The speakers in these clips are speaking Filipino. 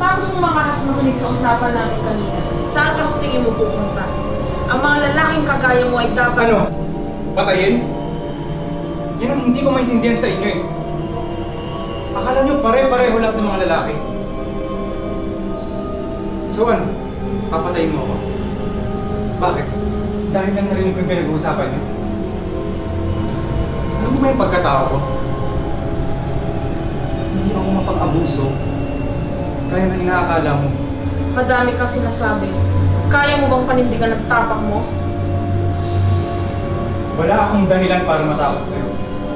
Baka gusto makakas makinig sa usapan namin kanina. Saan ka sa tingin mo pupunta? Ang mga lalaking kagaya mo ay dapat... Ano? Patayin? Yan ang hindi ko maintindihan sa inyo eh. Akala nyo pare-pareho lahat ng mga lalaki. So ano? Papatayin mo ako? Bakit? Dahil lang narinig ko yung pinag-uusapan nyo? Alam mo ba yung pagkatao ko? Hindi ako mapag-abuso. Kaya na inaakala mo. Madami kang sinasabi. Kaya mo bang panindigan ang tapang mo? Wala akong dahilan para matakot sa'yo.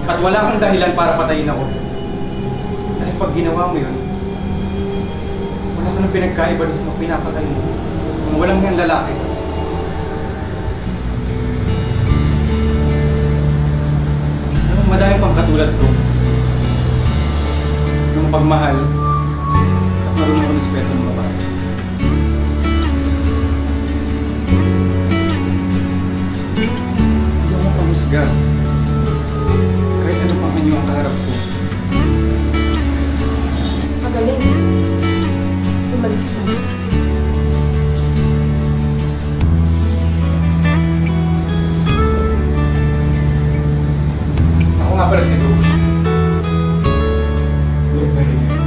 At wala akong dahilan para patayin ako. Dahil pag ginawa mo yun, wala ka nang pinagkaiba sa mga pinapatay mo. Kung walang yung lalaki. Anong madami pang katulad ko? Yung pagmahal at marunong respeto ng babae. Hindi ako pamusga. Kahit ano pang anyo ang kaharap ko. Magaling. Umalis mo. Ako nga pala si Luke. Luke Berlinger.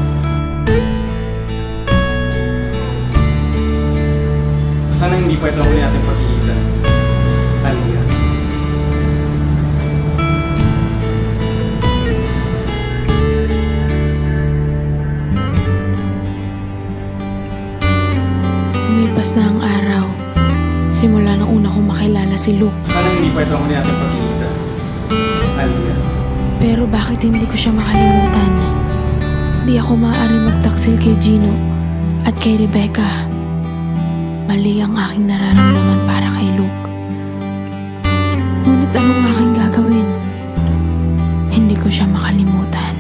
Sana hindi pa ito huli natin pagkikita. Aliyah. Lumipas na ang araw. Simula nang una kong makilala si Luke. Sana hindi pa ito huli natin pagkikita. Aliyah. Pero bakit hindi ko siya makalimutan? Di ako maaari magtaksil kay Gino at kay Rebecca. Mali ang aking nararamdaman para kay Luke. Ngunit anong aking gagawin? Hindi ko siya makalimutan.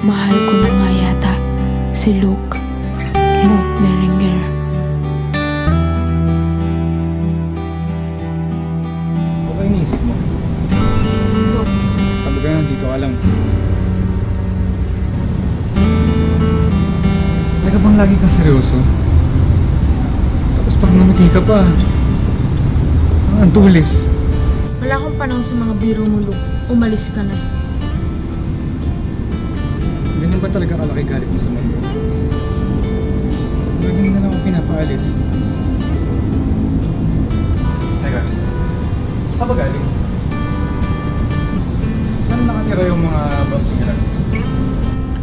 Mahal ko na nga yata si Luke. Luke Berlinger. Okay, iniisip mo. Sabi ka nandito ka lang. Talaga bang lagi kang seryoso? Tapos pag namiti ka pa, ang tulis. Wala akong panahon sa mga biro mo, Luke. Umalis ka na. Ganyan ba talaga kalaki galit mo sa mundo? Lagi na lang ako pinapaalis. Teka, saan ba galing? Saan nakatira yung mga batiran?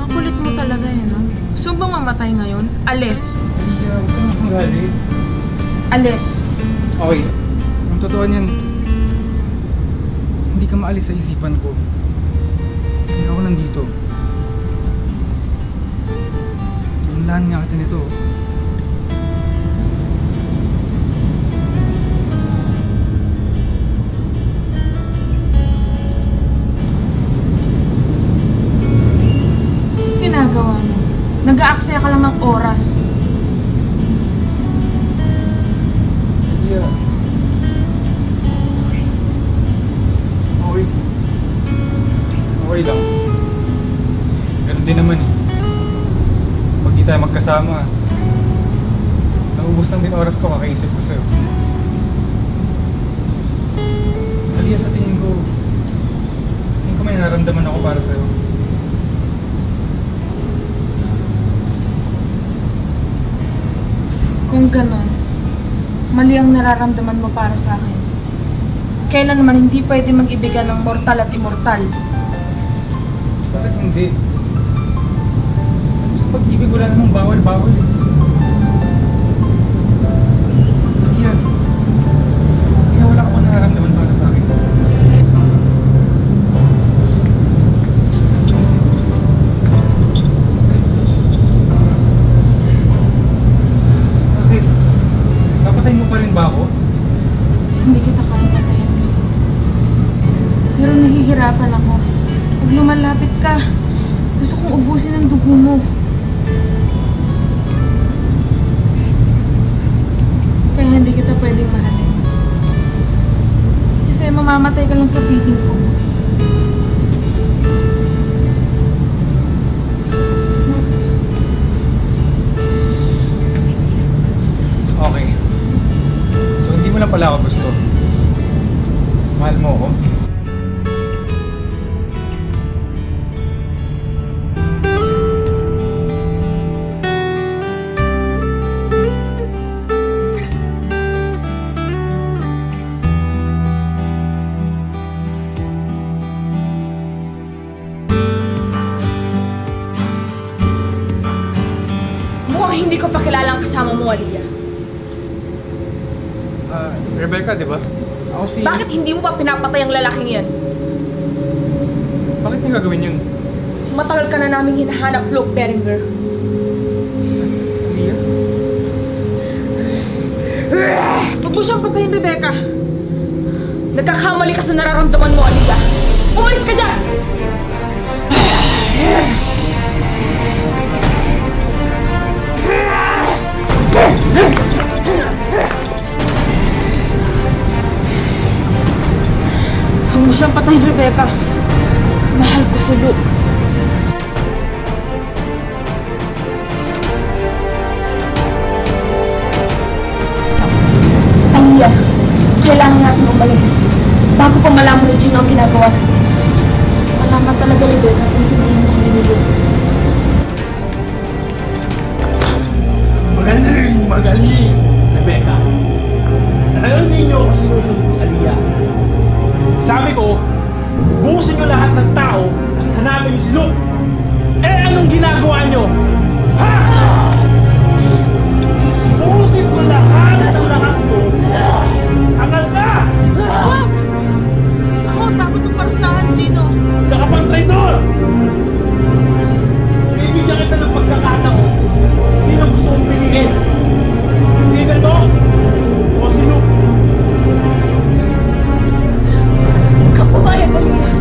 Ang kulit mo talaga eh, no? Gusto bang mamatay ngayon? Alis! Hindi, huwag ka nakang galit. Alis! Okay, ang totoo niyan, hindi ka maalis sa isipan ko. Kaya ako nandito. Unlahan nga kita nito. Ginagawa mo? Nag-aaksaya ka lang ng oras. Yeah. Okay. Okay lang. Ganun din naman eh. Pag di tayo magkasama, naubos lang din oras ko kakaisip ko sa'yo. Aliyah, sa tingin ko may nararamdaman ako para sa'yo. Kung ganon, mali ang nararamdaman mo para sa akin. Kailan naman hindi pwede mag-ibigan ng mortal at immortal? Bakit hindi? Sa pag-ibig wala namang bawal-bawal eh. Aliyah, kaya wala ka bang nararamdaman para sa akin? Bakit? Papatayin mo pa rin ba ako? Hindi kita kaya patayin. Pero nahihirapan ako. Pag lumalapit ka, gusto kong ubusin ang dugo mo. Kaya hindi kita pwedeng mahalin. Kasi mamamatay ka lang sa piling ko. lang pala ako gusto. Mahal mo ako? Mukhang hindi ko pa kilala ang kasama mo, Aliyah. Rebecca, di ba? Ako si... Bakit hindi mo pa pinapatay ang lalaking yan? Bakit niya gagawin yun? Matagal ka na naming hinahanap, Luke Beringer. Aliyah? Huwag mo siyang patayin, Rebecca. Nagkakamali ka sa nararamdaman mo, Aliyah. Umalis ka dyan! Huwag mo siyang patayin, Rebecca. Mahal ko si Luke. Aliyah, kailangan natin umalis bago pa malaman ni Gino ang ginagawa natin. Salamat talaga, Rebecca. Intindihin mo kami ni Luke. Magaling! Rebecca, talagang hindi niyo ako sinusunod ni Aliyah. Sabi ko, bukusin niyo lahat ng tao at hanapin niyo si Luke. Eh, anong ginagawa niyo? Ha? Bukusin ko lahat ng lakas mo. Angal ka! Wag! Ako, dapat ang parusahan, Gino. Isa ka pang traidor! Bibigyan kita ng pagkakataon. Sino gusto mong piliin? Kaibigan mo? O si Luke? Huwag kang pumayag, Aliyah.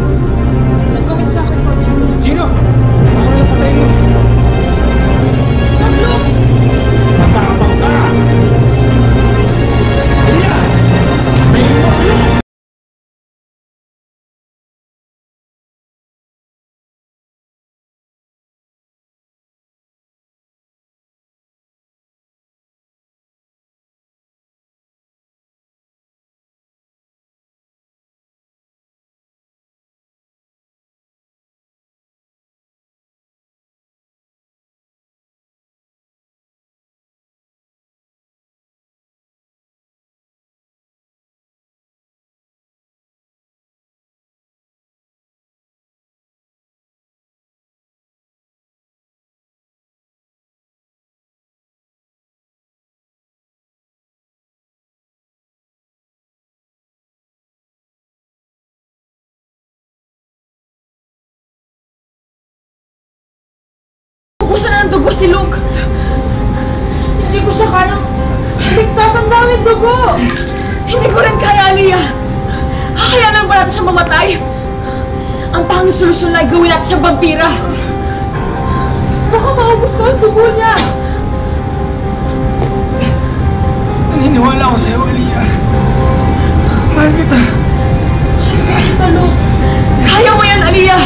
Nagkawin sa akin to, Gino. Gino! Ako na patay mo. Wag, Luke! Matapang ka! Aliyah! May ino kayo! Ubusan na ng dugo si Luke. Hindi ko siya kayang ligtas, ang daming dugo. Hindi ko rin kaya, Aliyah. Kakayanan ba natin siyang mamatay? Ang tanging solusyon lang ay gawin natin siyang vampira. Baka maubos ko ang dugo niya. Naniniwala ako sa'yo, Aliyah. Mahal kita. Luke, kaya mo yan, Aliyah.